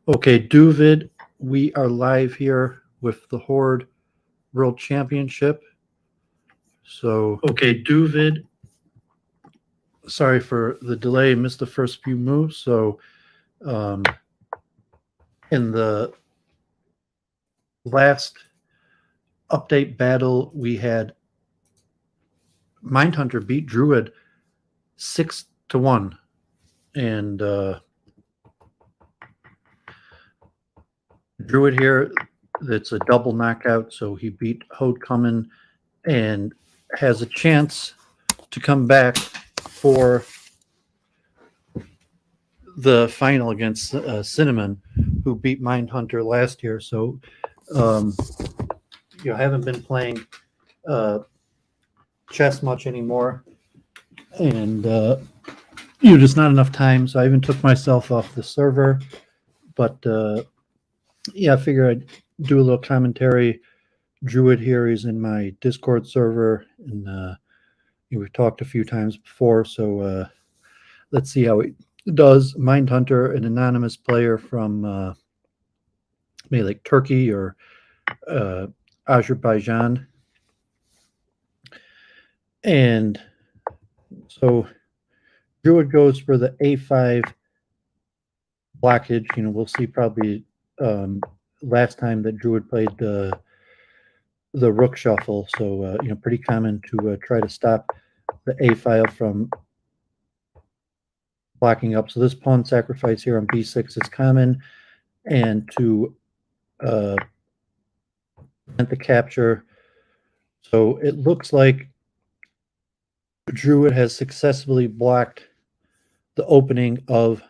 Okay, Duvid, we are live here with the Horde World Championship. So, okay, Duvid, sorry for the delay, missed the first few moves. So, in the last update battle, we had Mindhunter beat Drooooid 6-1. And Drooooid here, it's a double knockout. So he beat Horde coming and has a chance to come back for the final against Cinnamon, who beat Mindhunter last year. So, I haven't been playing chess much anymore, and just not enough time. So I even took myself off the server. But I figure I'd do a little commentary. Drooooid here is in my Discord server, and we've talked a few times before. So let's see how he does. Mindhunter, an anonymous player from maybe like Turkey or Azerbaijan. And so Drooooid goes for the A5 blockage. We'll see probably last time that Drooooid played the rook shuffle. So, pretty common to try to stop the A file from blocking up. So this pawn sacrifice here on B6 is common. And to prevent the capture. So it looks like Drooooid has successfully blocked the opening of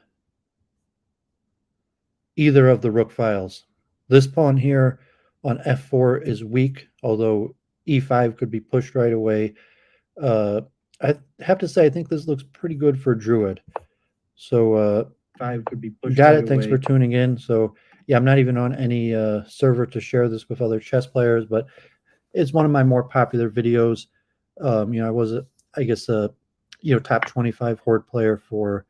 either of the rook files. This pawn here on F4 is weak, although E5 could be pushed right away. I have to say, I think this looks pretty good for Drooooid. So 5 could be pushed got right it. Thanks away. For tuning in. So I'm not even on any server to share this with other chess players, but it's one of my more popular videos. I was, top 25 Horde player for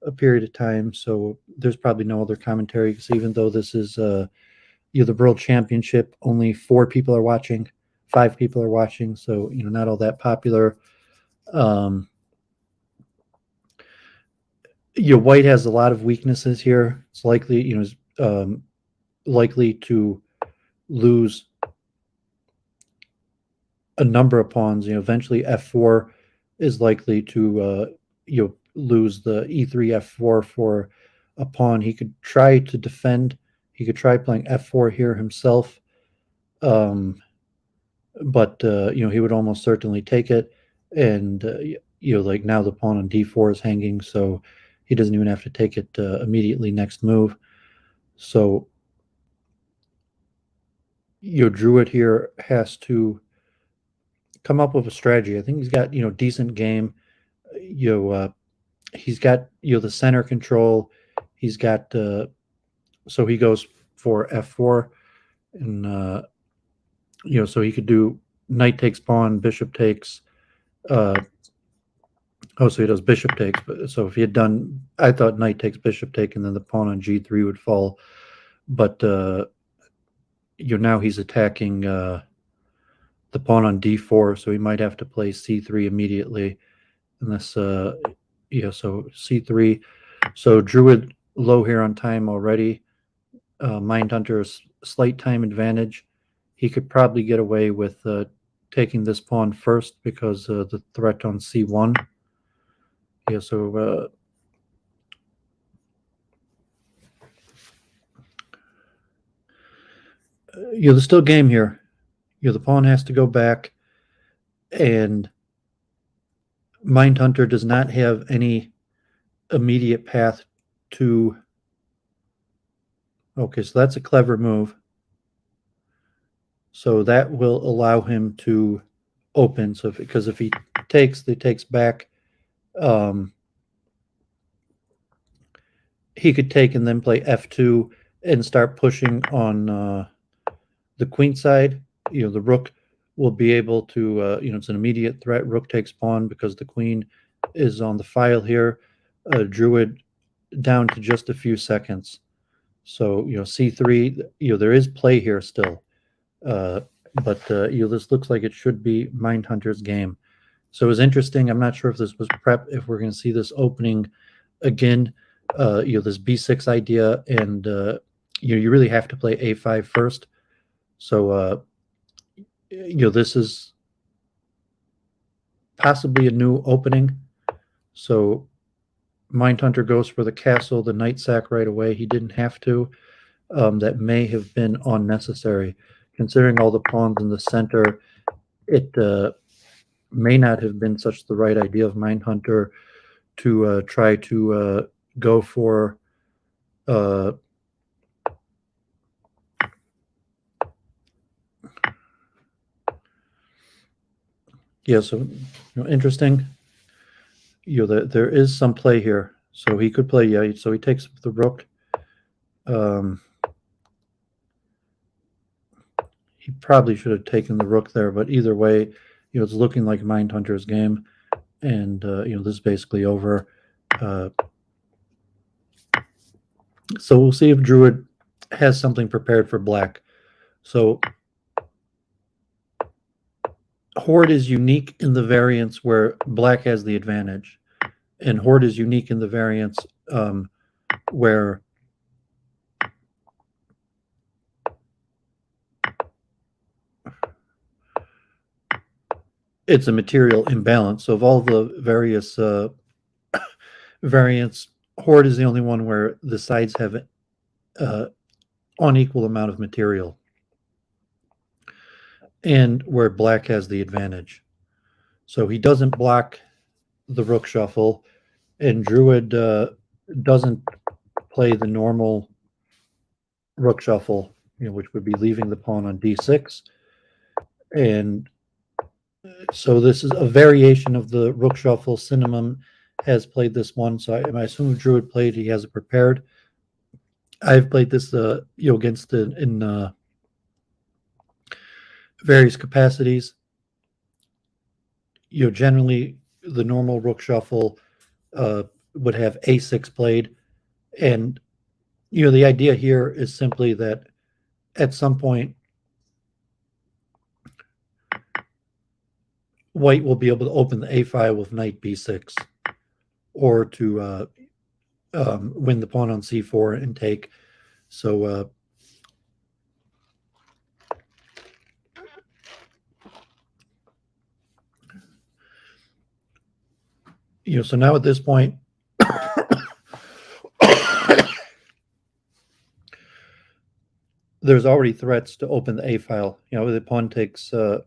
a period of time. So there's probably no other commentary, because even though this is the World Championship, only 4 people are watching, 5 people are watching. So, not all that popular. White has a lot of weaknesses here. It's likely, likely to lose a number of pawns. Eventually F4 is likely to, lose the E3 F4 for a pawn. He could try to defend. He could try playing F4 here himself. But he would almost certainly take it. And, like now the pawn on D4 is hanging, so he doesn't even have to take it immediately next move. So, Drooooid here has to come up with a strategy. I think he's got, decent game. He's got, the center control. He's got, so he goes for F4, and, so he could do knight takes pawn, bishop takes. So he does bishop takes. But so if he had done, I thought knight takes bishop take, and then the pawn on G3 would fall. But now he's attacking the pawn on D4, so he might have to play C3 immediately. Unless, so C3. So Drooooid low here on time already. Mindhunter is slight time advantage. He could probably get away with taking this pawn first, because the threat on C1. So there's still game here. The pawn has to go back, and Mindhunter does not have any immediate path to. Okay, so that's a clever move. So that will allow him to open. So because if he takes back, he could take and then play F2 and start pushing on the queen side. The rook will be able to, it's an immediate threat. Rook takes pawn because the queen is on the file here. Drooooid down to just a few seconds. So, c3, there is play here still. But this looks like it should be Mindhunter's game. So it was interesting. I'm not sure if this was prep, if we're going to see this opening again. This b6 idea, and you really have to play a5 first. So this is possibly a new opening. So Mindhunter goes for the castle, the knight sack right away. He didn't have to. That may have been unnecessary, considering all the pawns in the center. It may not have been such the right idea of Mindhunter to try to go for so interesting. There is some play here, so he could play. So he takes the rook. He probably should have taken the rook there, but either way, it's looking like Mindhunter's game, and this is basically over. So we'll see if Drooooid has something prepared for black. So Horde is unique in the variants where black has the advantage, and Horde is unique in the variants where it's a material imbalance. So of all the various variants, Horde is the only one where the sides have unequal amount of material, and where black has the advantage. So he doesn't block the rook shuffle, and Drooooid doesn't play the normal rook shuffle, which would be leaving the pawn on d6. And so this is a variation of the rook shuffle. Cinnamon has played this one, so I assume if Drooooid played, he has it prepared. I've played this against it in various capacities. Generally the normal rook shuffle would have a6 played, and the idea here is simply that at some point white will be able to open the a file with knight b6, or to win the pawn on c4 and take. So so now at this point, there's already threats to open the a file. The pawn takes on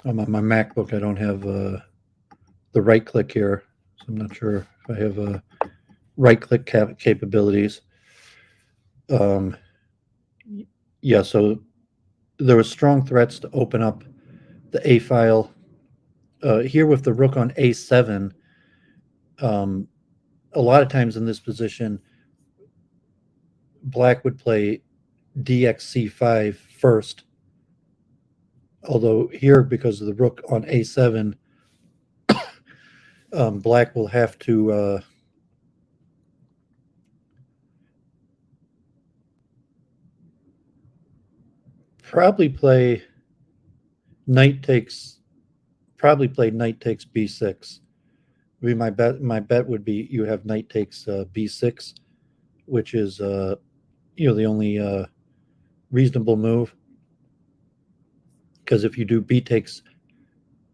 my MacBook, I don't have the right click here, so I'm not sure if I have right click capabilities. So there were strong threats to open up the a file. Here with the rook on a7, a lot of times in this position, black would play dxc5 first. Although here, because of the rook on a7, black will have to probably play knight takes b6. My bet would be you have knight takes b6, which is the only reasonable move. Because if you do b takes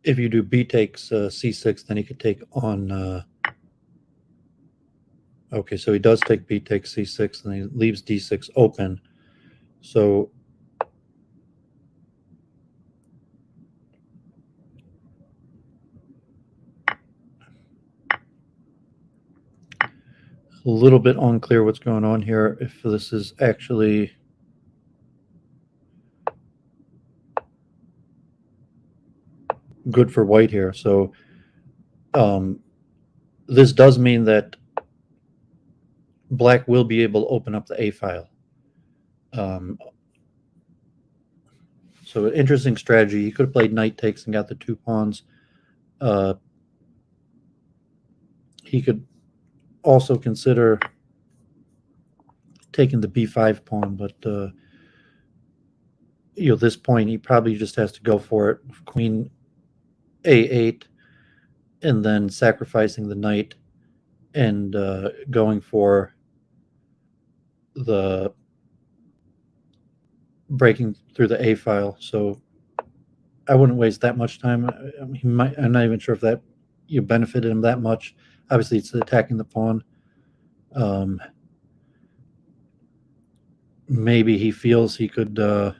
c6, then he could take on. Okay, so he does take b takes c6, and he leaves d6 open. So a little bit unclear what's going on here, if this is actually good for white here. So this does mean that black will be able to open up the a file. So an interesting strategy. He could have played knight takes and got the two pawns He could also consider taking the b5 pawn, but this point he probably just has to go for it. Queen a8, and then sacrificing the knight and going for the breaking through the a file. So I wouldn't waste that much time. I'm not even sure if that benefited him that much. Obviously, it's attacking the pawn. Maybe he feels he could so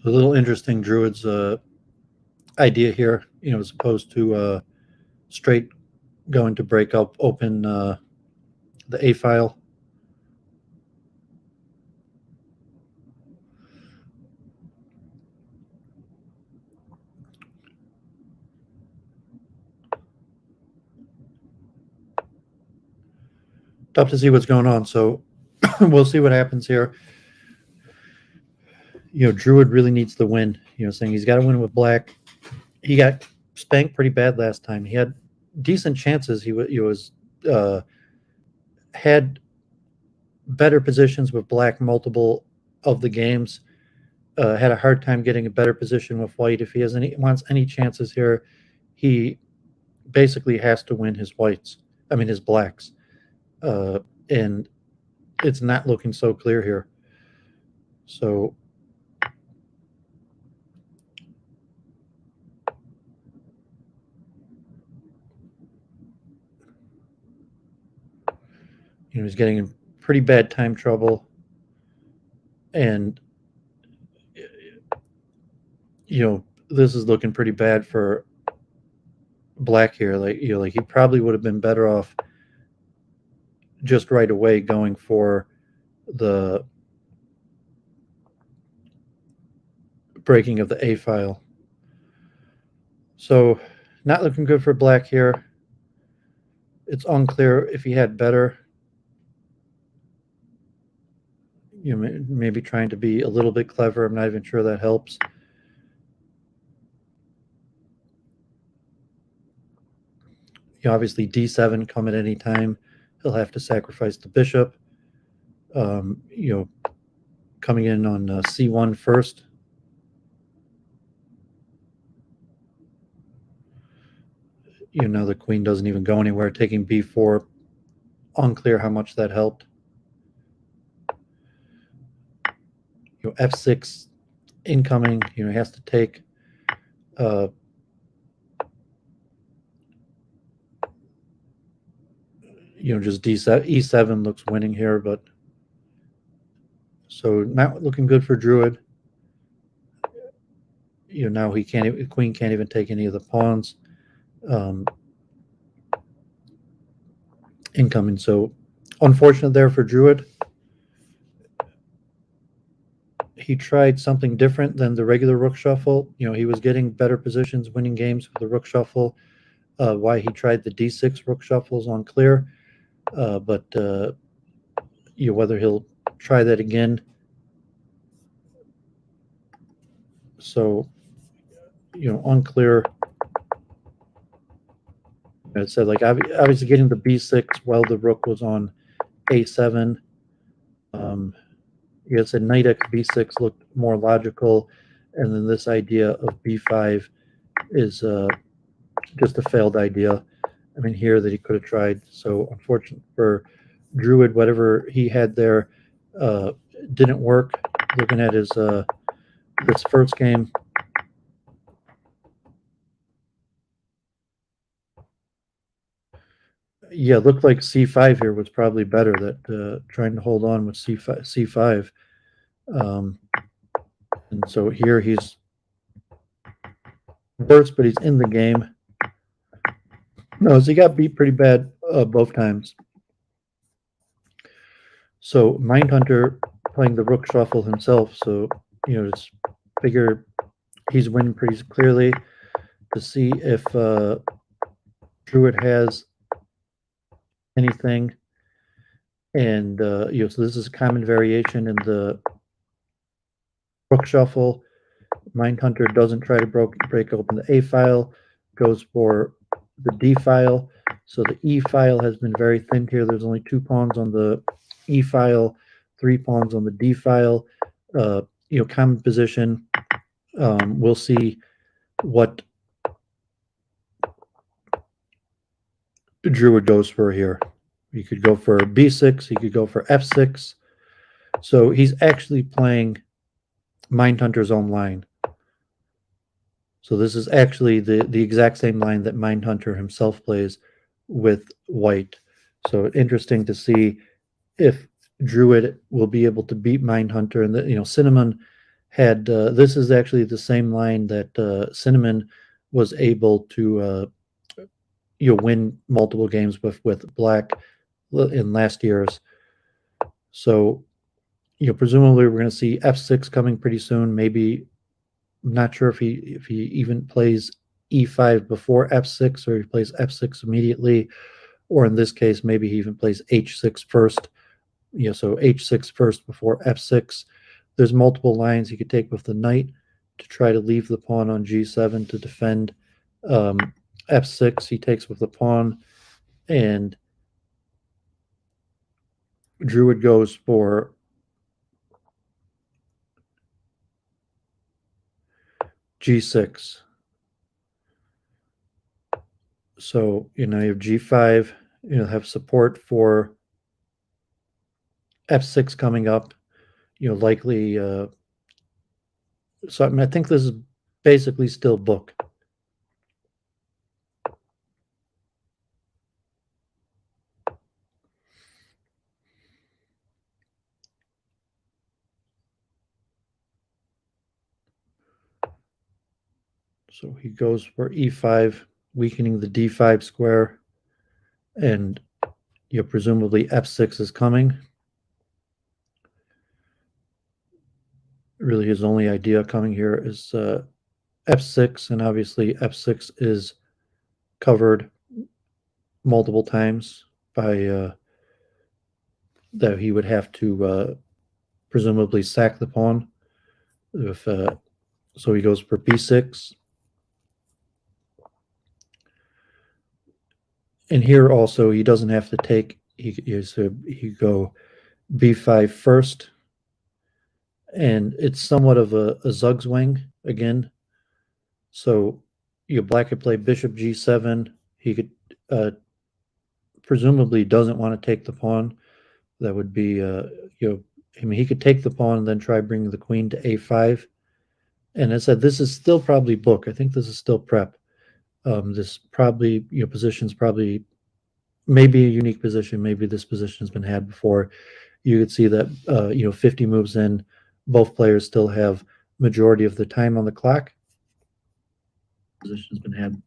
a little interesting Druid's idea here, as opposed to straight going to break up open the a file. Tough to see what's going on, so we'll see what happens here. Druid really needs to win. Saying he's got to win with black. He got spanked pretty bad last time. He had decent chances. He was had better positions with black multiple of the games. Had a hard time getting a better position with white. If he wants any chances here, he basically has to win his his blacks. And it's not looking so clear here. So he's getting in pretty bad time trouble, and this is looking pretty bad for black here. Like he probably would have been better off just right away going for the breaking of the a file. So not looking good for black here. It's unclear if he had better. Maybe trying to be a little bit clever. I'm not even sure that helps. Obviously d7 come at any time. He'll have to sacrifice the bishop. Coming in on c1 first. Now the queen doesn't even go anywhere. Taking b4. Unclear how much that helped. F6 incoming. He has to take. Just d7, e7 looks winning here, but so not looking good for Druid. Now the queen can't even take any of the pawns. Incoming, so unfortunate there for Druid. He tried something different than the regular rook shuffle. He was getting better positions, winning games with the rook shuffle. Why he tried the d6 rook shuffle is unclear, but whether he'll try that again. So, unclear. It said like obviously getting the b6 while the rook was on a7. It said knight x b6 looked more logical, and then this idea of b5 is just a failed idea. Here that he could have tried. So unfortunate for Druid, whatever he had there didn't work. Looking at his this first game. Yeah, looked like c5 here was probably better. That trying to hold on with c5. And so here he's worse, but he's in the game. No, so he got beat pretty bad both times. So Mindhunter playing the rook shuffle himself. So just figure he's winning pretty clearly. To see if Druid has anything. And so this is a common variation in the rook shuffle. Mindhunter doesn't try to break open the A file, goes for the D file. So the E file has been very thin here. There's only 2 pawns on the E file, 3 pawns on the D file. Common position. We'll see what Drooooid goes for here. He could go for B6. He could go for F6. So he's actually playing Mindhunter's own line. So this is actually the exact same line that Mindhunter himself plays with white. So interesting to see if Drooooid will be able to beat Mindhunter. And Cinnamon had this is actually the same line that Cinnamon was able to win multiple games with Black in last year's. So presumably we're going to see F6 coming pretty soon. Maybe I'm not sure if he even plays E5 before F6 or he plays F6 immediately, or in this case maybe he even plays H6 first. So H6 first before F6. There's multiple lines he could take with the knight to try to leave the pawn on G7 to defend F6. He takes with the pawn, and Drooooid goes for G6. So you have G5. Have support for F6 coming up. Likely. So I think this is basically still book. So he goes for E5, weakening the D5 square, and presumably F6 is coming. Really, his only idea coming here is F6, and obviously F6 is covered multiple times by that he would have to presumably sack the pawn. If so, he goes for B6. And here also, he doesn't have to take. He go B5 first, and it's somewhat of a Zugzwang again. So Black could play Bishop G7. He could presumably doesn't want to take the pawn. That would be he could take the pawn and then try bringing the queen to A5. And I said this is still probably book. I think this is still prep. This probably position's probably maybe a unique position. Maybe this position has been had before. You could see that 50 moves in, both players still have majority of the time on the clock. Position's been had.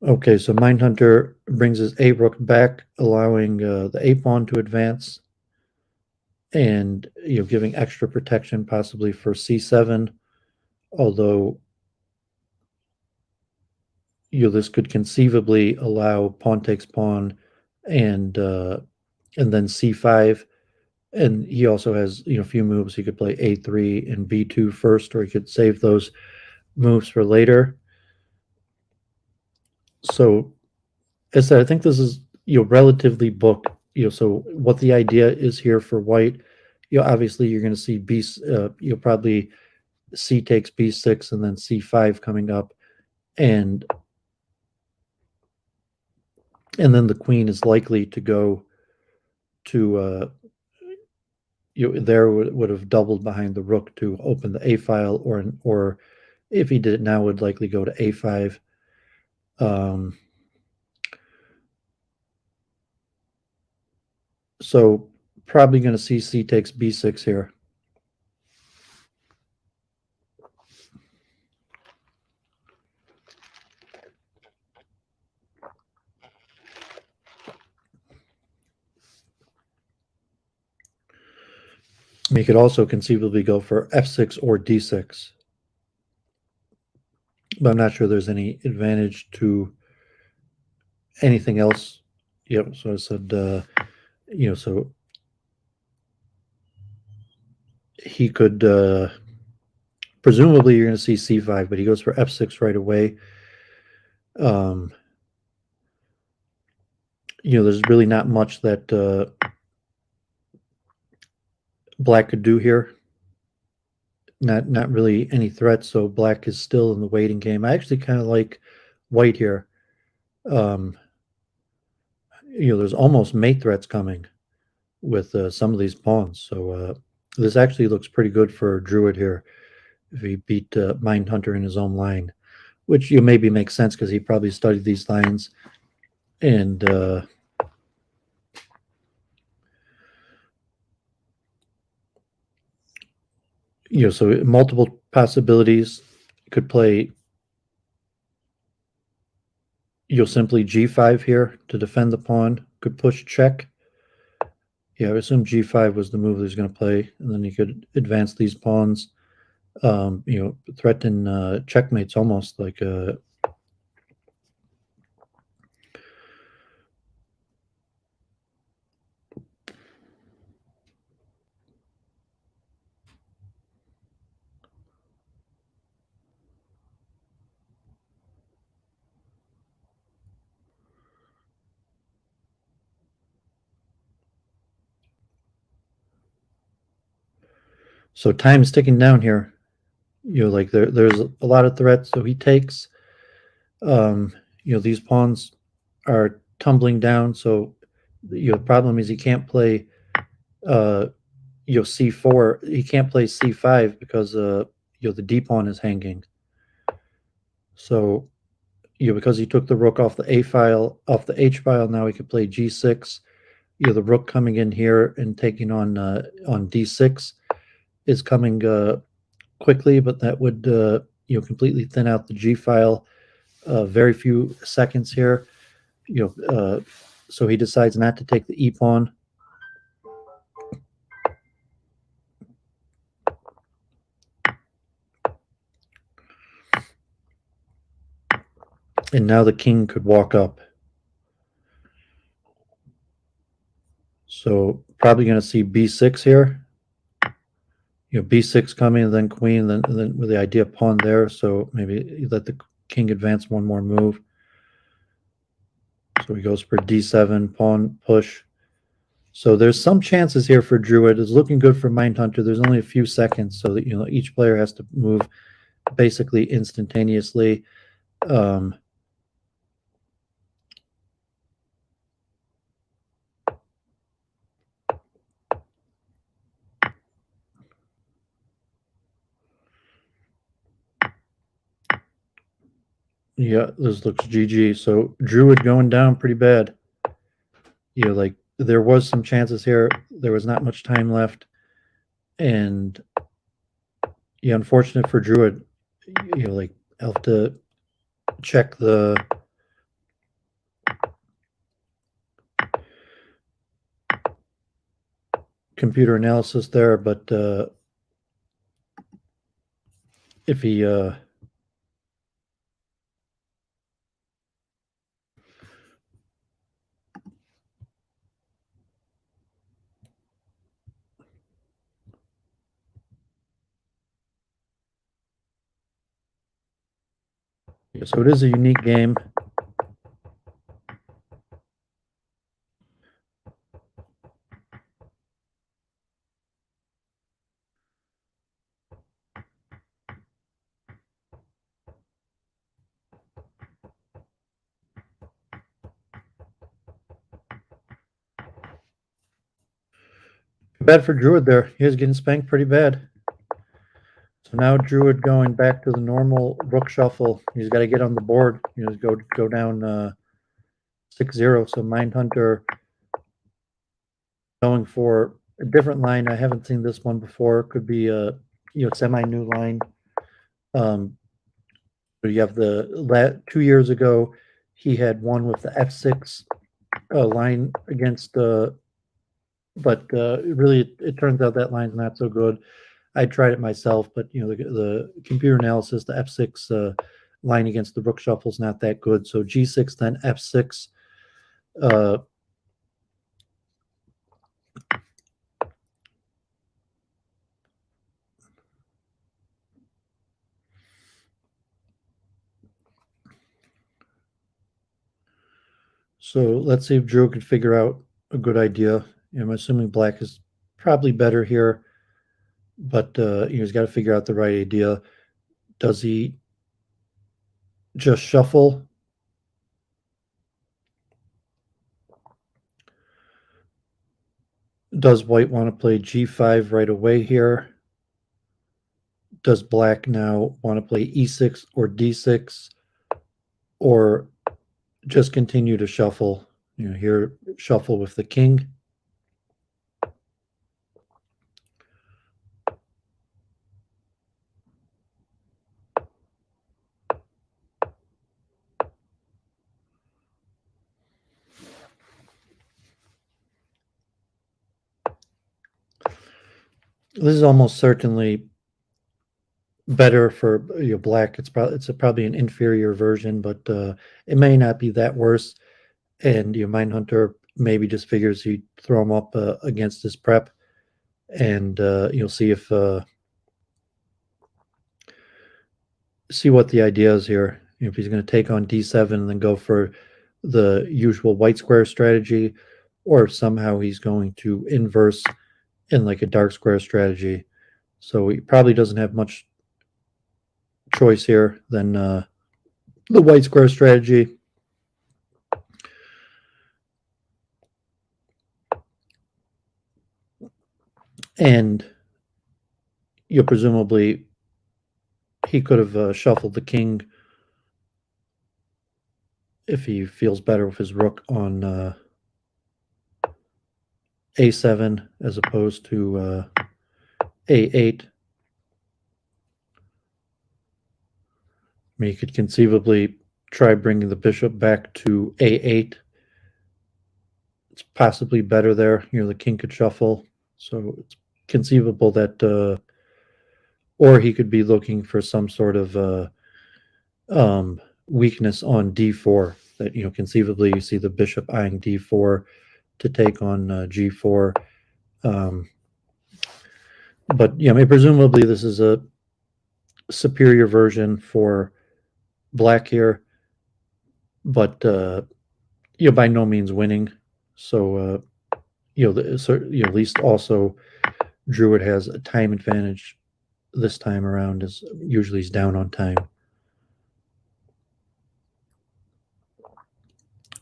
Okay, so Mindhunter brings his A rook back, allowing the A pawn to advance, and giving extra protection possibly for C7. Although this could conceivably allow pawn takes pawn, and then C5. And he also has a few moves. He could play A3 and B2 first, or he could save those moves for later. So, as I said, I think this is relatively book. So what the idea is here for white, obviously you're going to see B. Probably C takes B6 and then C5 coming up, and then the queen is likely to go to there would have doubled behind the rook to open the A file, or if he did it now would likely go to A5. So probably going to see C takes B6 here. We could also conceivably go for F6 or D6. but I'm not sure there's any advantage to anything else. Yep. So I said, so he could presumably you're going to see c5, but he goes for f6 right away. Um, there's really not much that black could do here. Not really any threats, so black is still in the waiting game. I actually kind of like white here. Um, there's almost mate threats coming with some of these pawns, so this actually looks pretty good for Druid here if he beat Mindhunter in his own line, which maybe makes sense because he probably studied these lines and so multiple possibilities. Could play simply g5 here to defend the pawn. Could push check. Yeah, I assume g5 was the move that he's going to play, and then he could advance these pawns. Threaten checkmates almost like so time is ticking down here. Like there's a lot of threats. So he takes. These pawns are tumbling down. So the problem is he can't play c4. He can't play c5 because the d pawn is hanging. So because he took the rook off the a file, off the h file, now he could play g6. The rook coming in here and taking on d6 is coming quickly, but that would completely thin out the g file. Very few seconds here. So he decides not to take the e pawn. And now the king could walk up. So probably going to see b6 here. B6 coming, and then queen, then with the idea of pawn there. So maybe you let the king advance one more move. So he goes for d7, pawn push. So there's some chances here for Druid. It's looking good for Mindhunter. There's only a few seconds, so that each player has to move basically instantaneously. Yeah, this looks GG. So Druid going down pretty bad. Like there was some chances here. There was not much time left, and unfortunate for Druid. Like I'll have to check the computer analysis there, but if he so it is a unique game. Bad for Druid there. He was getting spanked pretty bad. So now Druid going back to the normal rook shuffle. He's got to get on the board. Go down 6-0. So Mindhunter going for a different line. I haven't seen this one before. Could be a semi-new line. You have 2 years ago, he had one with the f6 line against but really it turns out that line's not so good. I tried it myself, but the computer analysis, the f6 line against the rook shuffle is not that good. So g6, then f6. So let's see if Drew could figure out a good idea. I'm assuming black is probably better here, but he's got to figure out the right idea. Does he just shuffle? Does white want to play g5 right away here? Does black now want to play e6 or d6, or just continue to shuffle? Here, shuffle with the king. This is almost certainly better for black. It's probably an inferior version, but it may not be that worse. And Mindhunter maybe just figures he'd throw him up against his prep, and you'll see if see what the idea is here. If he's going to take on d7 and then go for the usual white square strategy, or if somehow he's going to inverse in like a dark square strategy. So he probably doesn't have much choice here than the white square strategy. And presumably he could have shuffled the king if he feels better with his rook on a7 as opposed to a8. I mean, you could conceivably try bringing the bishop back to a8. It's possibly better there. The king could shuffle, so it's conceivable that, or he could be looking for some sort of weakness on d4. That conceivably you see the bishop eyeing d4 to take on g4. But I mean, presumably this is a superior version for black here, but by no means winning. So at least also Drooooid has a time advantage this time around, as usually he's down on time.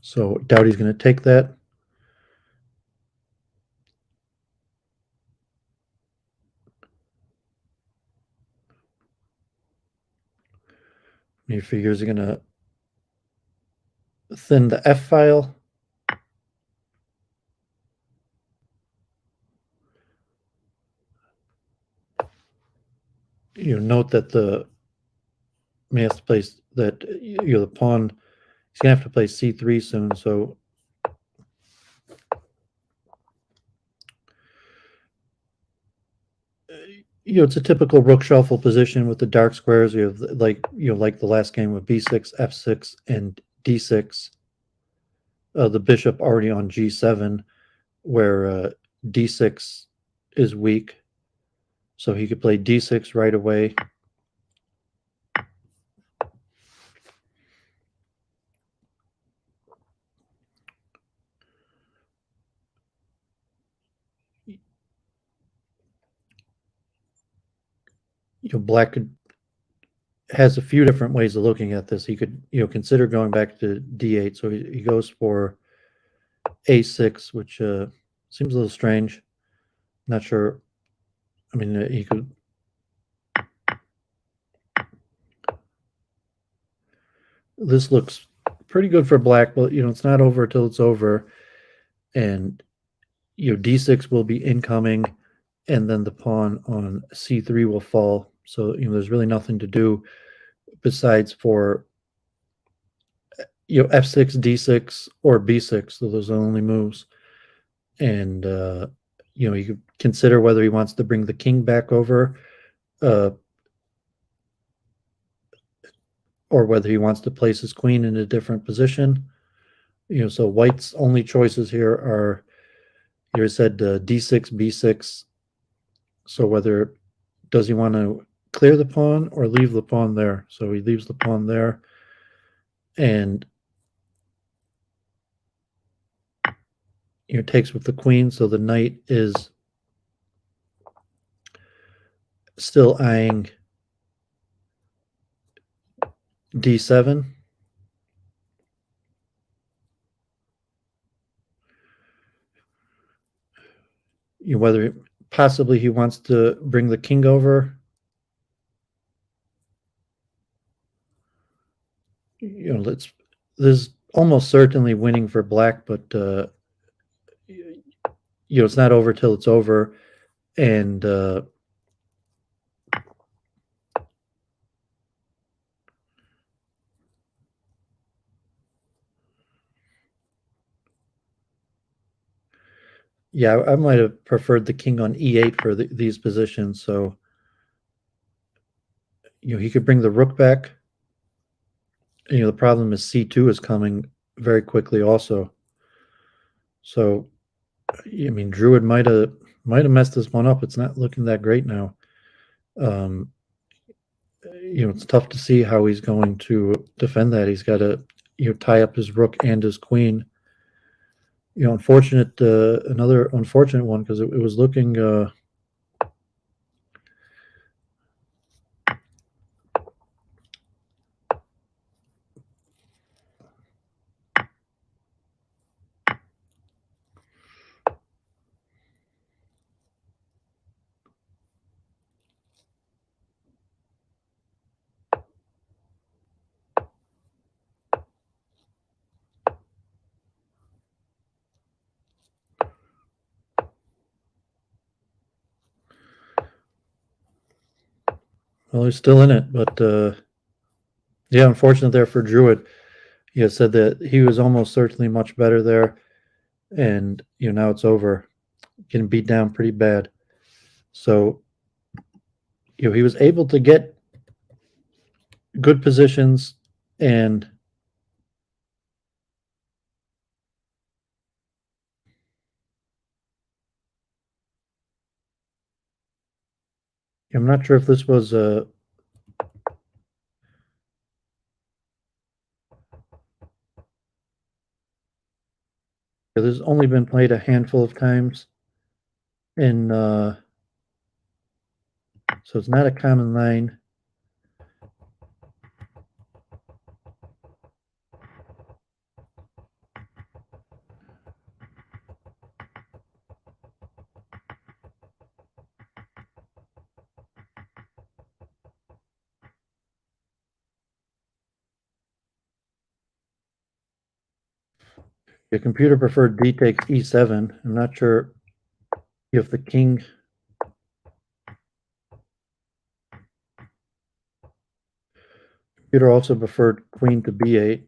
So doubt he's going to take that. He figures he's going to thin the F file. Note that the may have to place that the pawn. He's gonna have to play c3 soon, so it's a typical rook shuffle position with the dark squares. You have like the last game with b6, f6, and d6. The bishop already on g7, where d6 is weak, so he could play d6 right away. Black has a few different ways of looking at this. He could consider going back to d8. So he goes for a6, which seems a little strange. Not sure. I mean, he could. This looks pretty good for black, but it's not over till it's over, and d6 will be incoming, and then the pawn on c3 will fall. So there's really nothing to do besides for f6, d6, or b6. So those are the only moves, and you could consider whether he wants to bring the king back over, or whether he wants to place his queen in a different position. So white's only choices here are, here it said d6, b6. So whether, does he want to clear the pawn or leave the pawn there? So he leaves the pawn there, and takes with the queen. So the knight is still eyeing d7. Whether possibly he wants to bring the king over. This is almost certainly winning for black, but it's not over till it's over, and yeah, I might have preferred the king on e8 for these positions. So he could bring the rook back. The problem is c2 is coming very quickly also. So Drooooid might have messed this one up. It's not looking that great now. It's tough to see how he's going to defend that. He's got to tie up his rook and his queen. Another unfortunate one, because it was looking well, he's still in it, but yeah, unfortunate there for Drooooid. He said that he was almost certainly much better there, and now it's over. Getting beat down pretty bad. So he was able to get good positions, and I'm not sure if this was this has only been played a handful of times, and so it's not a common line. The computer preferred d takes e7. I'm not sure if the king. Computer also preferred queen to b8.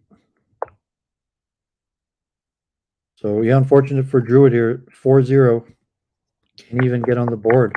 So yeah, unfortunate for Drooooid here. 4-0. Can't even get on the board.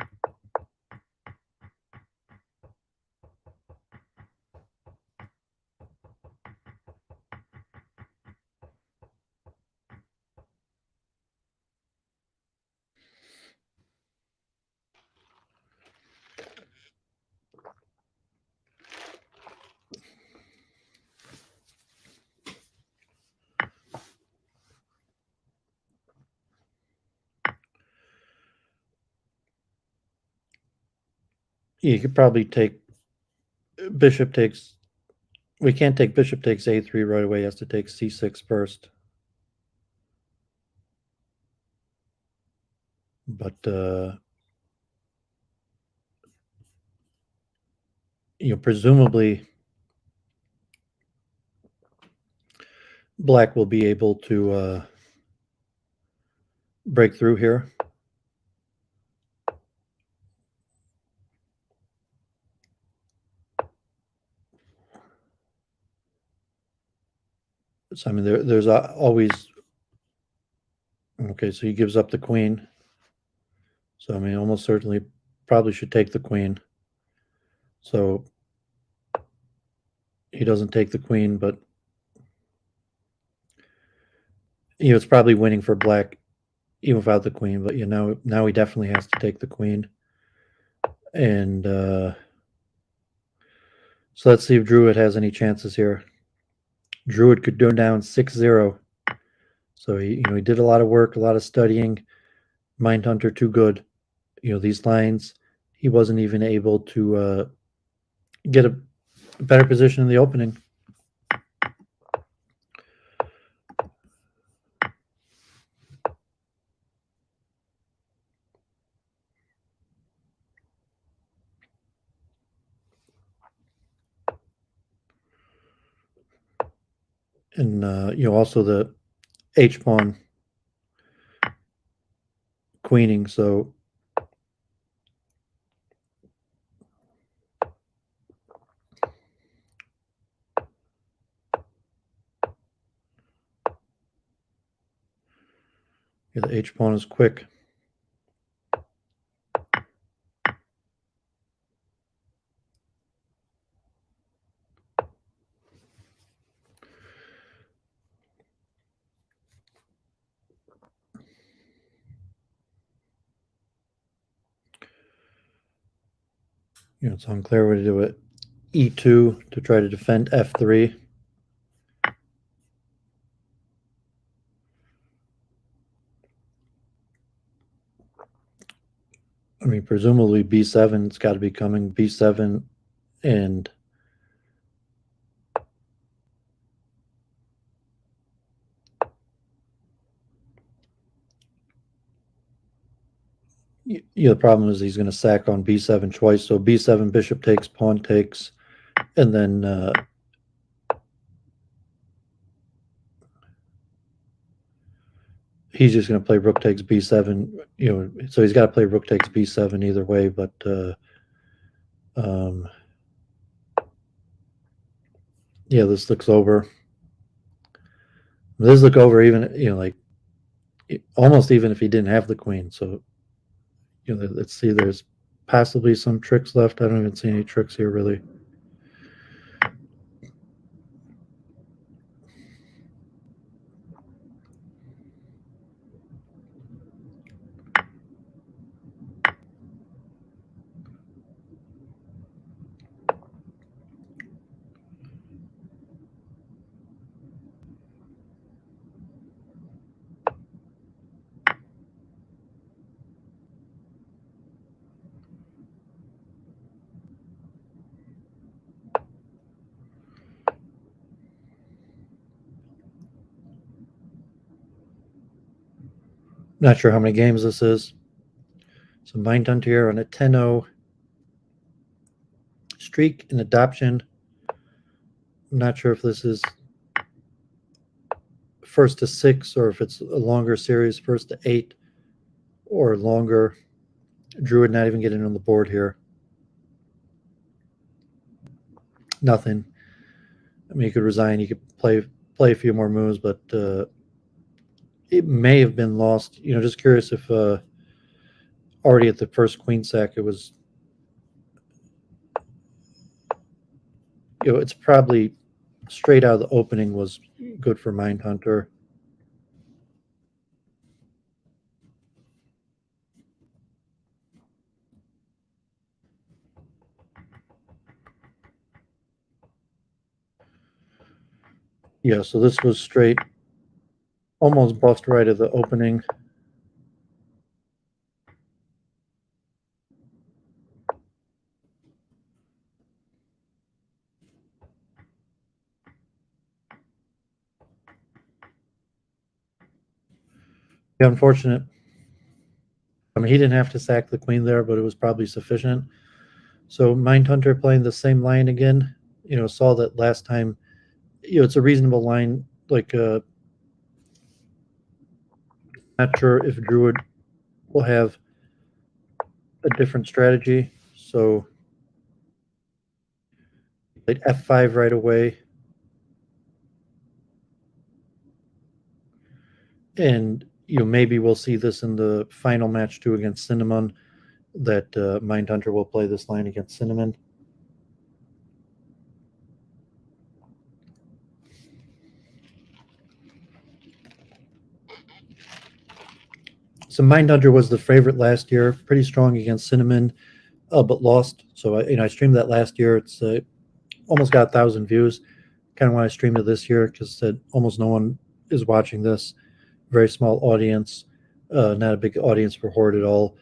You could probably take bishop takes. We can't take bishop takes a3 right away. He has to take c6 first. But presumably black will be able to break through here. So there's always. Okay, so he gives up the queen. So almost certainly probably should take the queen. So he doesn't take the queen, but it's probably winning for black even without the queen. But now he definitely has to take the queen. And so let's see if Drooooid has any chances here. Drooooid could go down 6-0. So he did a lot of work, a lot of studying. Mindhunter too good. These lines, he wasn't even able to get a better position in the opening. And also the H pawn queening. So the H pawn is quick. It's unclear what to do at E2 to try to defend F3. I mean, presumably B7's got to be coming. B7 and the problem is he's going to sack on B7 twice. So B7, bishop takes, pawn takes, and then he's just going to play rook takes B7. So he's got to play rook takes B7 either way. But yeah, this looks over. This look over even like almost even if he didn't have the queen. So let's see. There's possibly some tricks left. I don't even see any tricks here really. Not sure how many games this is. So Mindhunter here on a 10-0 streak in adoption. I'm not sure if this is first to 6 or if it's a longer series, first to 8 or longer. Drooooid not even getting on the board here. Nothing. I mean, you could resign. You could play a few more moves, but it may have been lost. Just curious if already at the first queen sack it was. It's probably straight out of the opening was good for Mindhunter. Yeah, so this was straight, almost bust right at the opening. Yeah, unfortunate. I mean, he didn't have to sack the queen there, but it was probably sufficient. So Mindhunter playing the same line again. Saw that last time. It's a reasonable line. Like, not sure if Drooooid will have a different strategy. So played F5 right away. And maybe we'll see this in the final match too against Cinnamon, that Mindhunter will play this line against Cinnamon. So Mindhunter was the favorite last year, pretty strong against Cinnamon, but lost. So I streamed that last year. It's almost got 1,000 views. Kind of want to stream it this year because almost no one is watching this. Very small audience, not a big audience for Horde at all.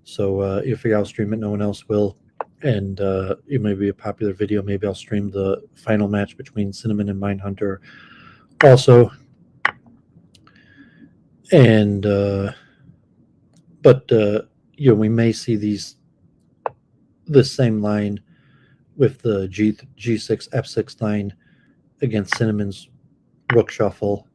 So you figure I'll stream it, no one else will. And it may be a popular video. Maybe I'll stream the final match between Cinnamon and Mindhunter also. And but we may see this same line with the G6 F6 line against Cinnamon's Rook Shuffle.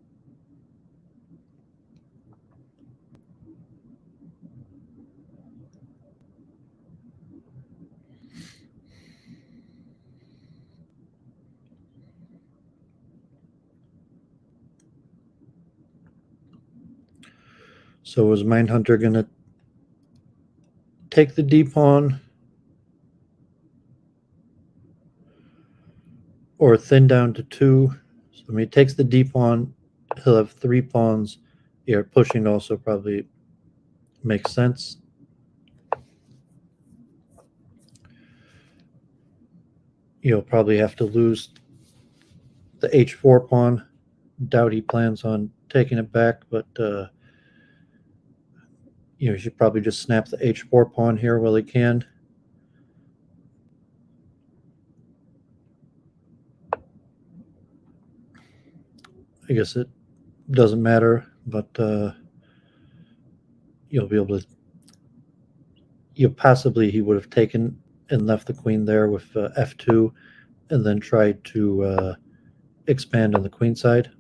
So is Mindhunter going to take the D pawn or thin down to 2? So when he takes the D pawn, he'll have 3 pawns. Here, pushing also probably makes sense. You'll probably have to lose the H4 pawn. Doubt he plans on taking it back, but you should probably just snap the H4 pawn here while he can. I guess it doesn't matter, but you'll be able to. Possibly he would have taken and left the queen there with F2, and then tried to expand on the queen side.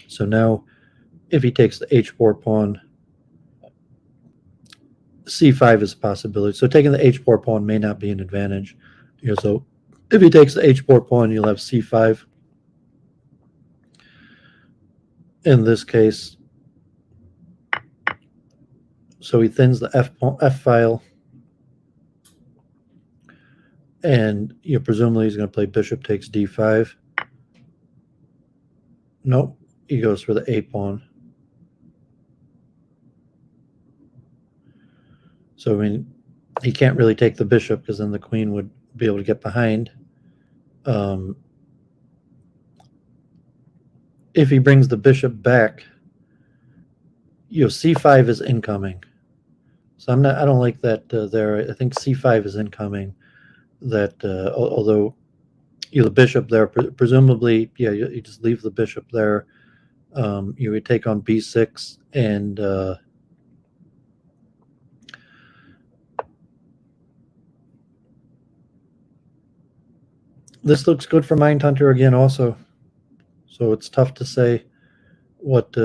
So now, if he takes the H4 pawn, C5 is a possibility. So taking the H4 pawn may not be an advantage. So if he takes the H4 pawn, you'll have C5. In this case, so he thins the F file, and presumably he's going to play bishop takes D5. Nope, he goes for the A pawn. So I mean, he can't really take the bishop because then the queen would be able to get behind. If he brings the bishop back, C5 is incoming. So I don't like that there. I think C5 is incoming. That although the bishop there, presumably, you just leave the bishop there. You would take on B6, and this looks good for Mindhunter again also. So it's tough to say what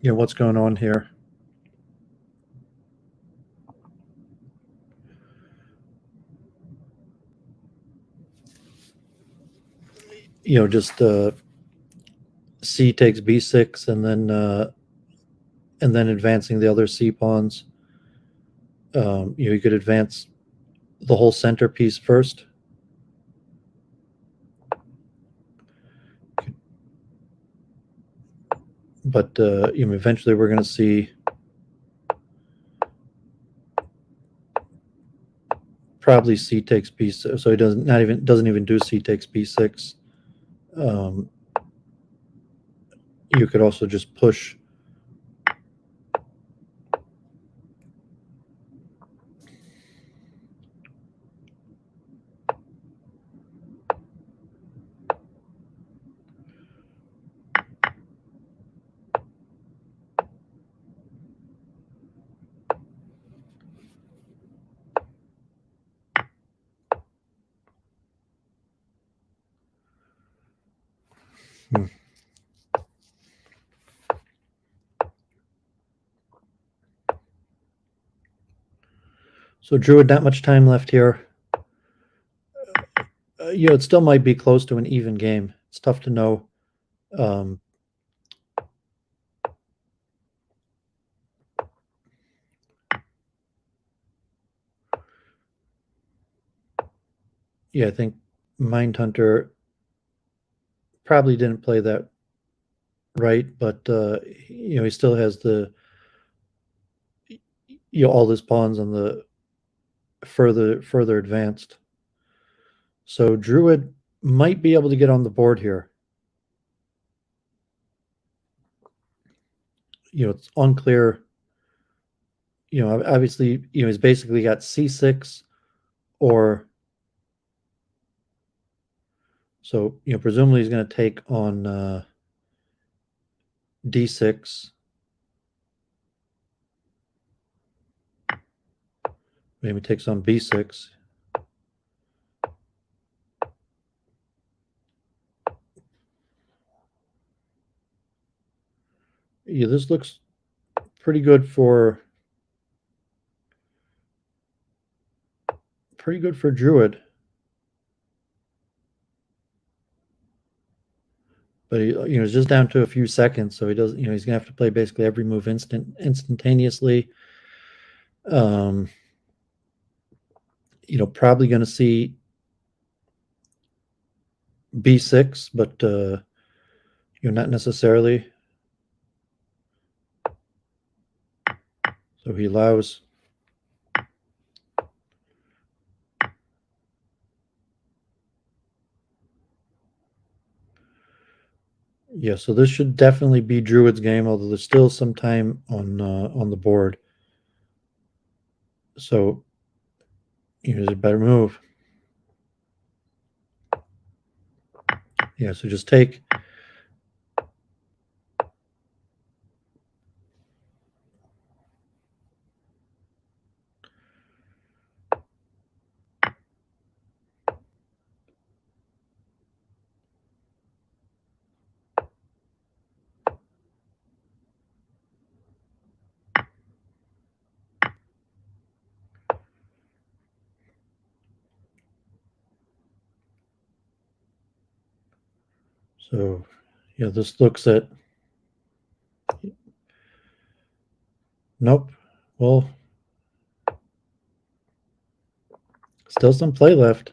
what's going on here. Just C takes B6, and then advancing the other C pawns. You could advance the whole centerpiece first. But eventually we're going to see probably C takes B6. So he doesn't even do C takes B6. You could also just push. So Drooooid, not much time left here. It still might be close to an even game. It's tough to know. I think Mindhunter probably didn't play that right? But he still has the all his pawns on the further advanced. So Druid might be able to get on the board here. It's unclear. Obviously, he's basically got C6 or so, presumably he's going to take on D6. Maybe takes on B6. Yeah, this looks pretty good for Druid. But it's just down to a few seconds, so he does. He's gonna have to play basically every move instantaneously. Um, probably gonna see B6, but not necessarily. So he allows. Yeah, so this should definitely be Druid's game, although there's still some time on the board. So here's a better move. Yeah, so just take. So yeah, this looks at. Nope. Well, still some play left.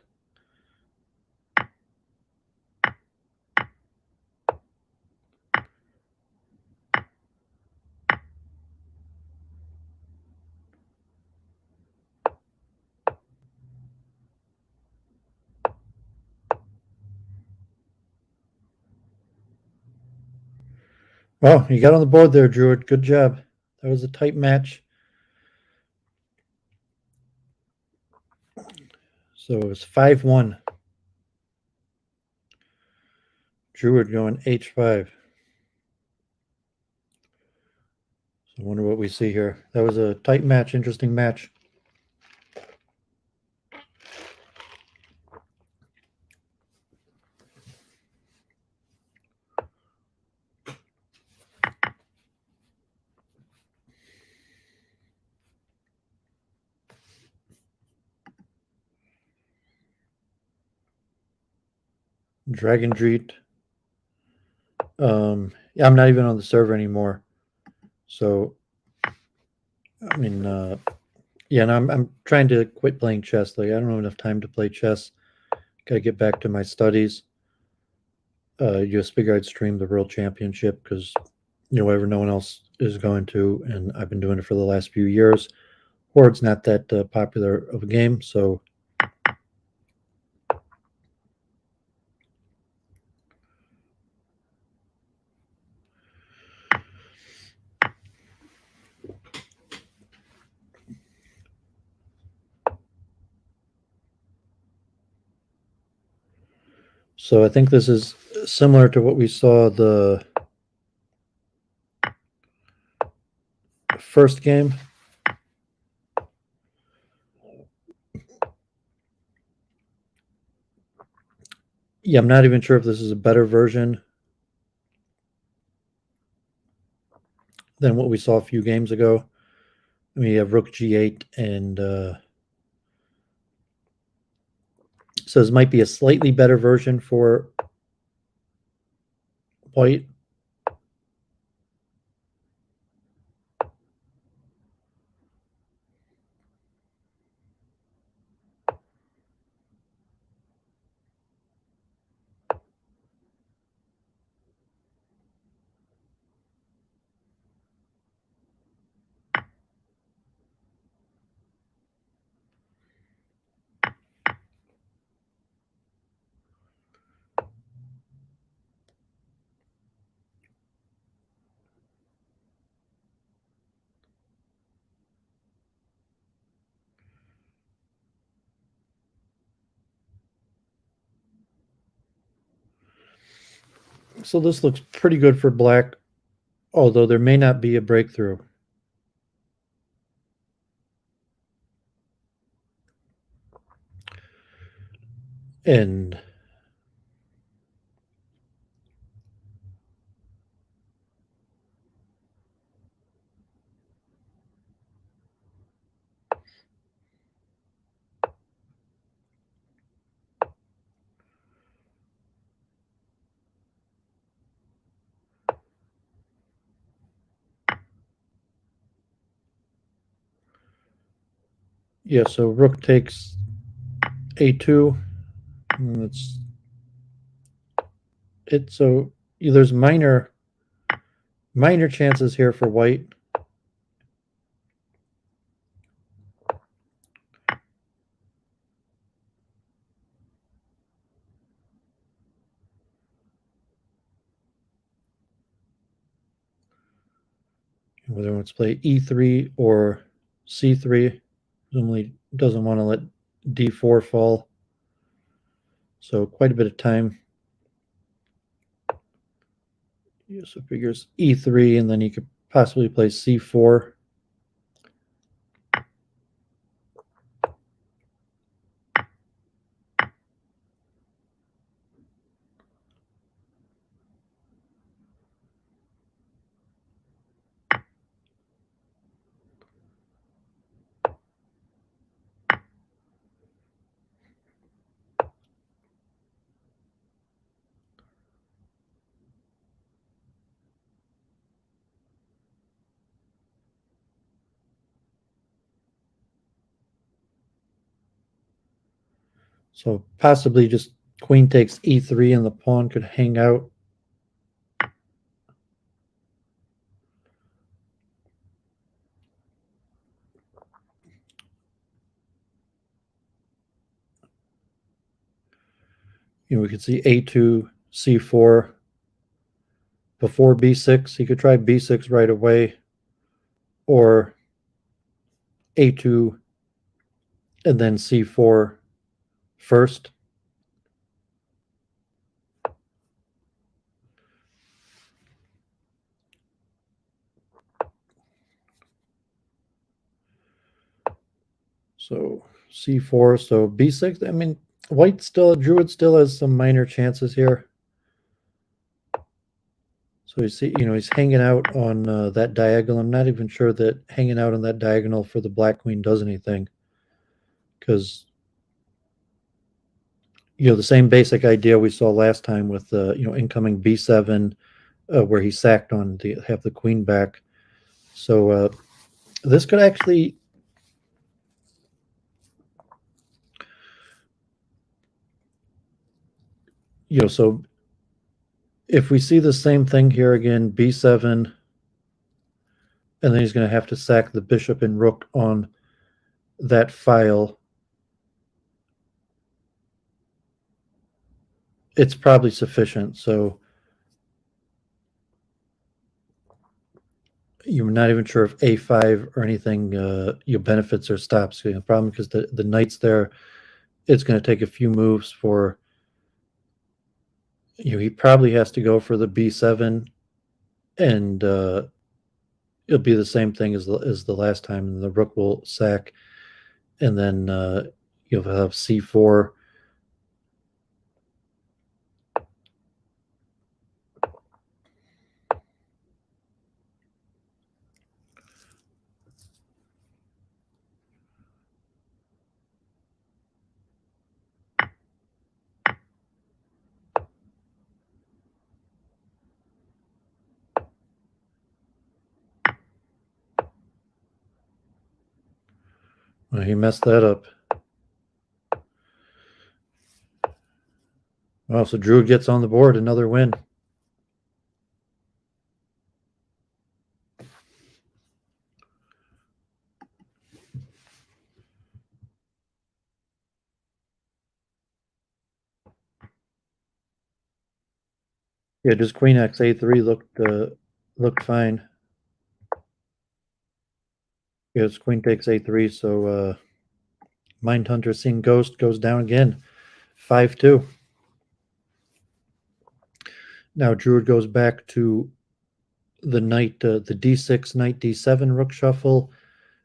Oh, you got on the board there, Druid. Good job. That was a tight match. So it was 5-1. Druid going H5. So I wonder what we see here. That was a tight match, interesting match. Dragon Dreet. Yeah, I'm not even on the server anymore. So, I mean, yeah, and I'm trying to quit playing chess. Like, I don't have enough time to play chess. Got to get back to my studies. Just figure I'd stream the World Championship because, whatever no one else is going to, and I've been doing it for the last few years. Horde's not that popular of a game, so I think this is similar to what we saw the first game. Yeah, I'm not even sure if this is a better version than what we saw a few games ago. I mean, you have Rook G8, and so this might be a slightly better version for White. So this looks pretty good for black, although there may not be a breakthrough. And yeah, so rook takes a2. That's it. So there's minor chances here for white. Whether he wants to play e3 or c3. Presumably doesn't want to let d4 fall. So quite a bit of time. Yeah, so figures e3, and then he could possibly play c4. So possibly just queen takes e3 and the pawn could hang out. We could see a2, c4 before b6. He could try b6 right away, or a2 and then c4 first. So c4, so b6. I mean, white still, Druid still has some minor chances here. So you see, he's hanging out on that diagonal. I'm not even sure that hanging out on that diagonal for the black queen does anything, because the same basic idea we saw last time with incoming b7, where he sacked on to have the queen back. So this could actually, so if we see the same thing here again, b7, and then he's going to have to sack the bishop and rook on that file, it's probably sufficient. So you're not even sure if a5 or anything benefits or stops. The problem, because the knight's there, it's going to take a few moves for he probably has to go for the b7, and it'll be the same thing as the last time, and the rook will sack, and then you'll have c4. Well, he messed that up. Well, so Drooooid gets on the board, another win. Yeah, just queen x a3 looked fine. Yeah, it's queen takes a3, so Mindhunter seeing Ghost goes down again, 5-2. Now Druid goes back to the knight, the d6 knight d7 rook shuffle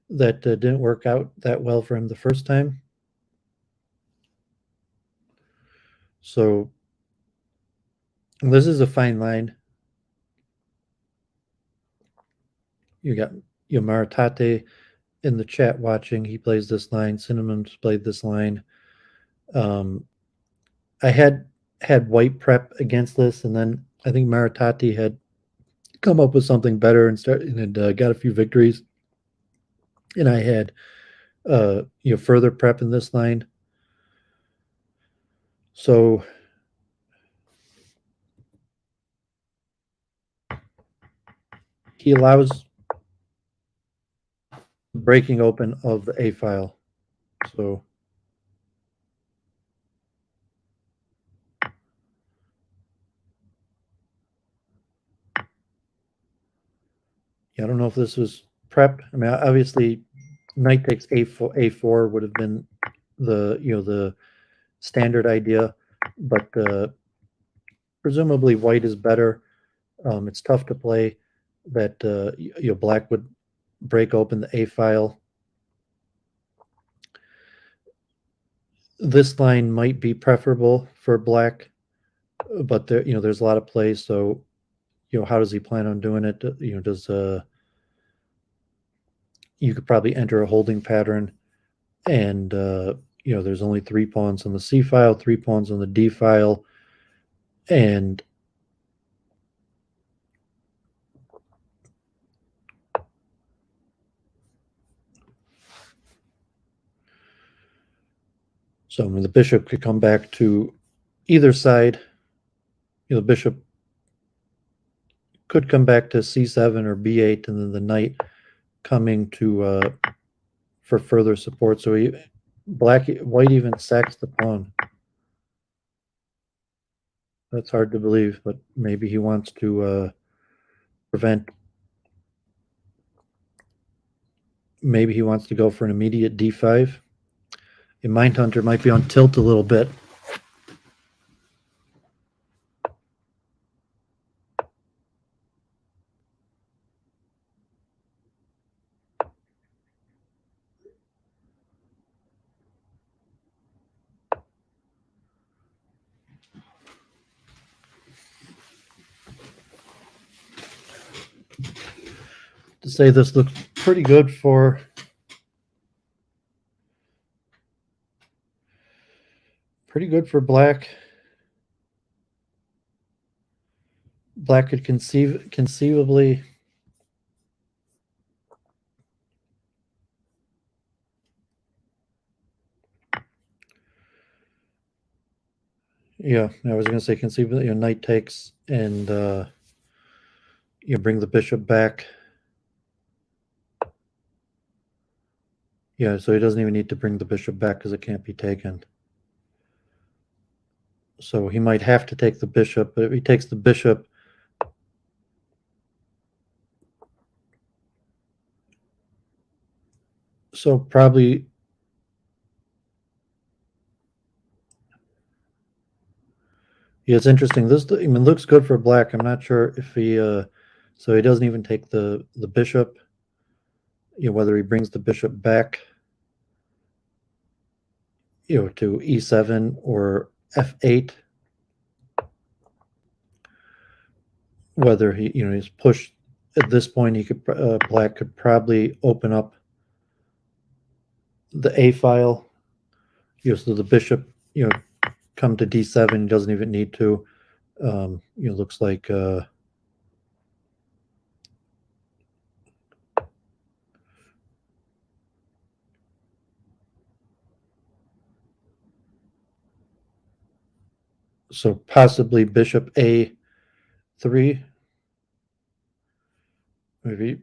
that didn't work out that well for him the first time. So this is a fine line. You got Maritate in the chat watching. He plays this line. Cinnamon's played this line. I had white prep against this, and then I think Maritati had come up with something better and got a few victories. And I had further prep in this line. So he allows breaking open of the A file. So yeah, I don't know if this was prep. I mean, obviously, knight takes A4 would have been the standard idea, but presumably white is better. It's tough to play that black would break open the A file. This line might be preferable for black, but there's a lot of plays. So how does he plan on doing it? Does you could probably enter a holding pattern, and there's only 3 pawns on the C file, 3 pawns on the D file, and so the bishop could come back to either side. The bishop could come back to C7 or B8, and then the knight coming to for further support. So white even sacks the pawn. That's hard to believe, but maybe he wants to prevent. Maybe he wants to go for an immediate D5. A Mindhunter might be on tilt a little bit. To say this looks pretty good for black. Black could conceivably yeah, I was going to say conceivably knight takes and bring the bishop back. Yeah, so he doesn't even need to bring the bishop back because it can't be taken. So he might have to take the bishop, but if he takes the bishop, so probably yeah, it's interesting. This looks good for black. I'm not sure if he so he doesn't even take the bishop. Whether he brings the bishop back to E7 or F8. Whether he's pushed at this point, he could black could probably open up the A file. So the bishop come to D7. He doesn't even need to. Looks like so possibly bishop A3. Maybe.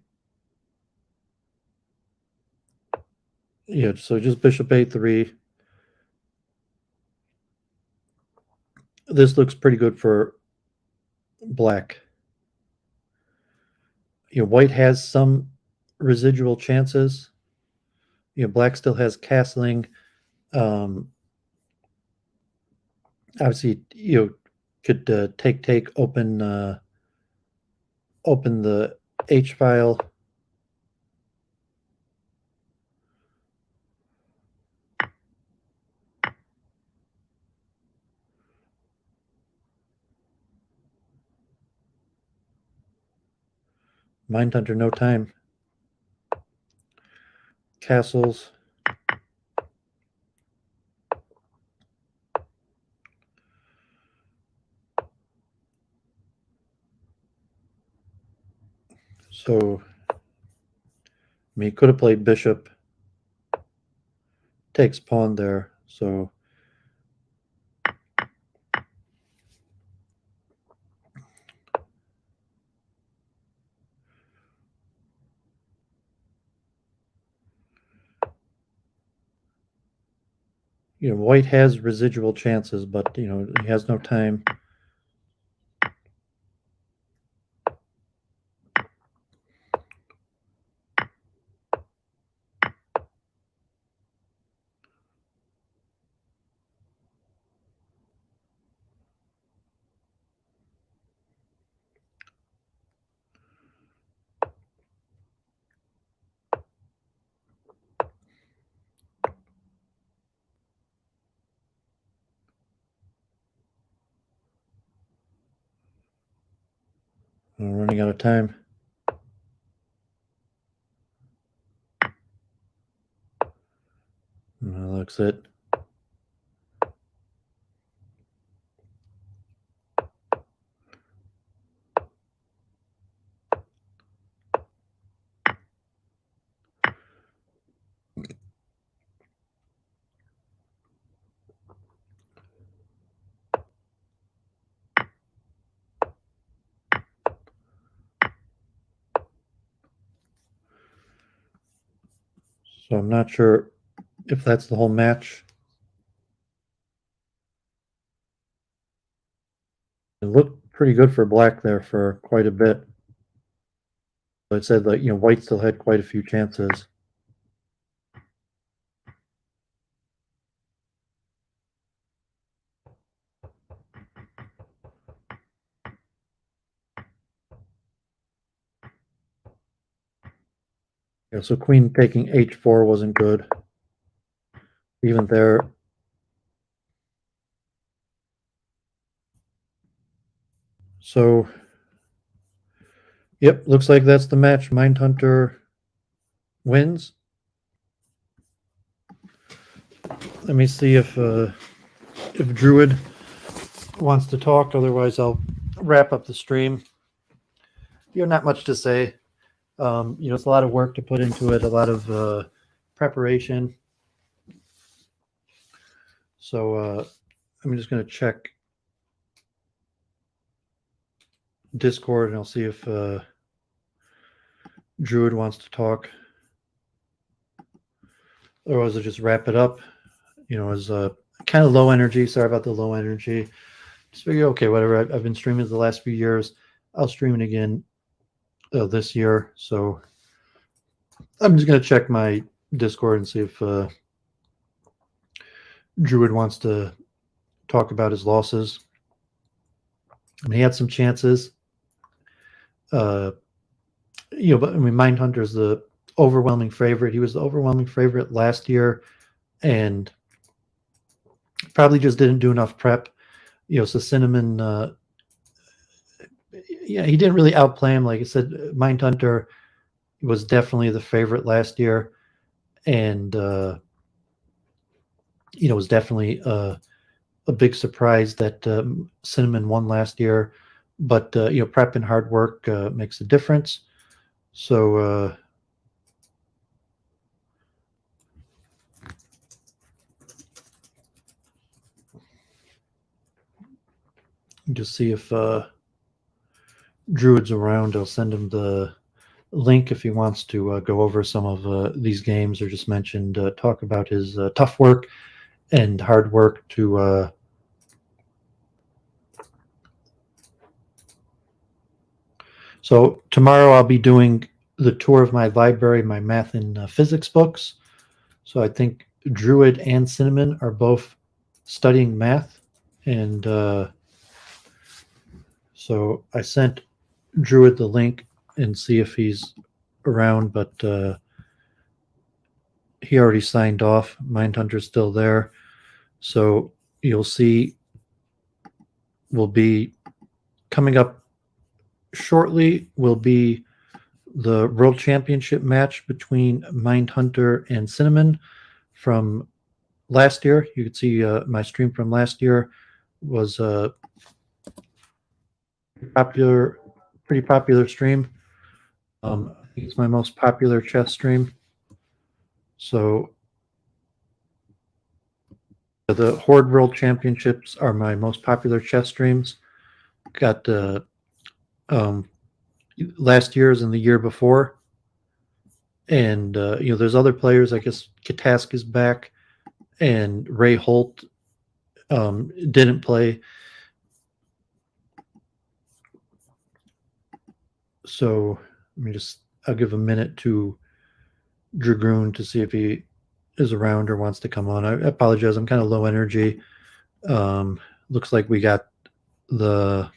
Yeah, so just bishop A3. This looks pretty good for black. White has some residual chances. Black still has castling. Obviously, could take open the H file. Mindhunter, no time. Castles. So, I mean, he could have played bishop. Takes pawn there. So, you know, white has residual chances, but, you know, he has no time. I'm running out of time. That looks it. So I'm not sure if that's the whole match. It looked pretty good for black there for quite a bit. But it said that, you know, white still had quite a few chances. Yeah, so queen taking h4 wasn't good. Even there. So, yep, looks like that's the match. Mindhunter wins. Let me see if Drooooid wants to talk. Otherwise, I'll wrap up the stream. You know, not much to say. You know, it's a lot of work to put into it, a lot of preparation. So I'm just going to check Discord and I'll see if Drooooid wants to talk. Otherwise, I'll just wrap it up. You know, as kind of low energy. Sorry about the low energy. Just figure, okay, whatever. I've been streaming the last few years. I'll stream it again this year. So I'm just going to check my Discord and see if Drooooid wants to talk about his losses. I mean, he had some chances. You know, but I mean, Mindhunter is the overwhelming favorite. He was the overwhelming favorite last year and probably just didn't do enough prep. You know, so Cinnamon, yeah, he didn't really outplay him. Like I said, Mindhunter was definitely the favorite last year, and you know, was definitely a big surprise that Cinnamon won last year. But you know, prep and hard work makes a difference. So just see if Drooooid's around. I'll send him the link if he wants to go over some of these games or just mentioned talk about his tough work and hard work to so tomorrow I'll be doing the tour of my library, my math and physics books. So I think Drooooid and Cinnamon are both studying math, and So I sent Drooooid the link and see if he's around, but he already signed off. Mindhunter's still there. So you'll see will be coming up shortly will be the World Championship match between Mindhunter and Cinnamon from last year. You can see my stream from last year was a pretty popular stream. I think it's my most popular chess stream. So the Horde World Championships are my most popular chess streams. Got last year's and the year before. And, there's other players. I guess Katask is back and Ray Holt didn't play. So I'll give a minute to Dragoon to see if he is around or wants to come on. I apologize. I'm kind of low energy. Looks like we got the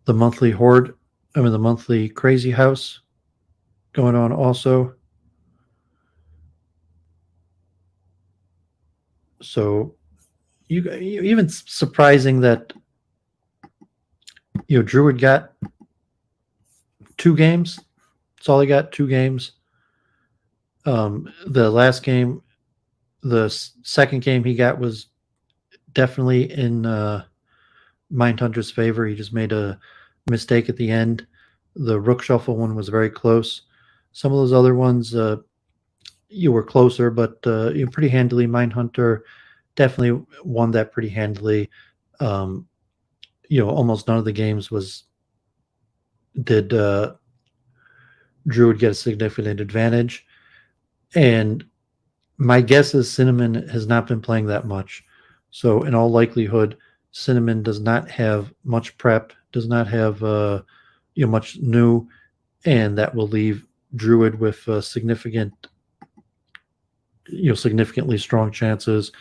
monthly Horde, the monthly Crazy House going on also. So you even surprising that Drooooid got 2 games. That's all he got, 2 games. The last game, the second game he got was definitely in Mindhunter's favor. He just made a mistake at the end. The Rook Shuffle one was very close. Some of those other ones you were closer, but pretty handily. Mindhunter definitely won that pretty handily. Almost none of the games did Drooooid get a significant advantage. And my guess is Cinnamon has not been playing that much. So in all likelihood, Cinnamon does not have much prep, does not have much new, and that will leave Drooooid with significantly strong chances.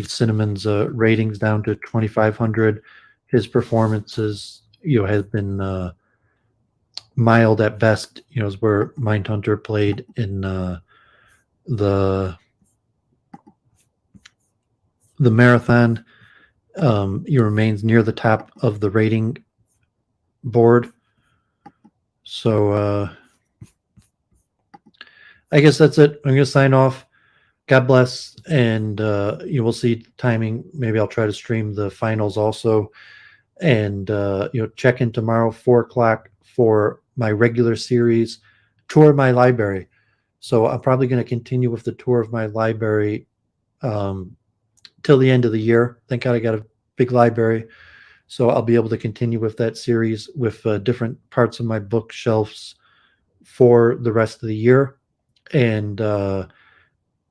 Cinnamon's ratings down to 2,500. His performances, has been mild at best. Is where Mindhunter played in the marathon. He remains near the top of the rating board. So I guess that's it. I'm going to sign off. God bless, and you will see timing. Maybe I'll try to stream the finals also, and check in tomorrow 4:00 for my regular series tour of my library. So I'm probably going to continue with the tour of my library till the end of the year. Thank God I got a big library, so I'll be able to continue with that series with different parts of my bookshelves for the rest of the year. And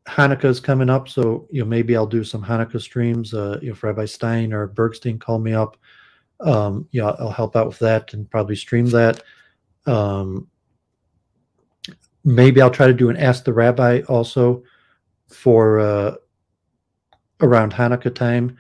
Hanukkah is coming up, so maybe I'll do some Hanukkah streams. If Rabbi Stein or Bergstein call me up, I'll help out with that and probably stream that. Maybe I'll try to do an Ask the Rabbi also for around Hanukkah time,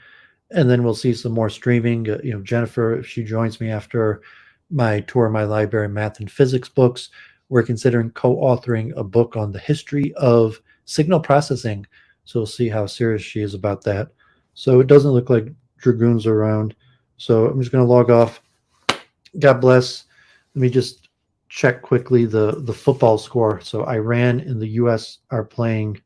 and then we'll see some more streaming. Jennifer, if she joins me after my tour of my library, math and physics books, we're considering co-authoring a book on the history of signal processing. So we'll see how serious she is about that. So it doesn't look like Dragoon's around. So I'm just going to log off. God bless. Let me just check quickly the football score. So Iran and the U.S. are playing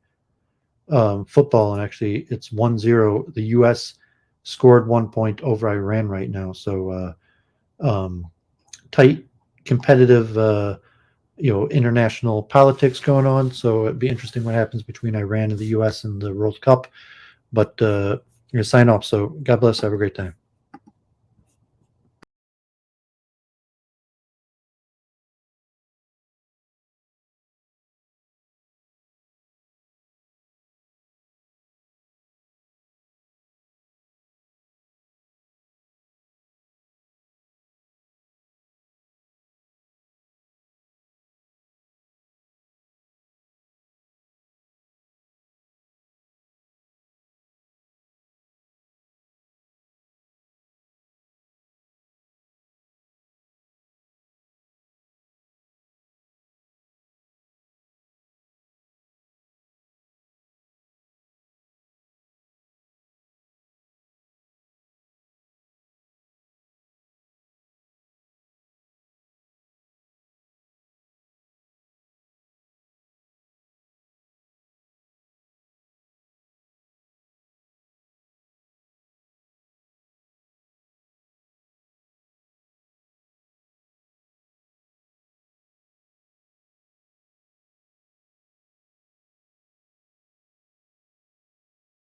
football, and actually it's 1-0. The U.S. scored 1 point over Iran right now. So tight, competitive international politics going on. So it'd be interesting what happens between Iran and the U.S. in the World Cup. But you're going to sign off. So God bless. Have a great time.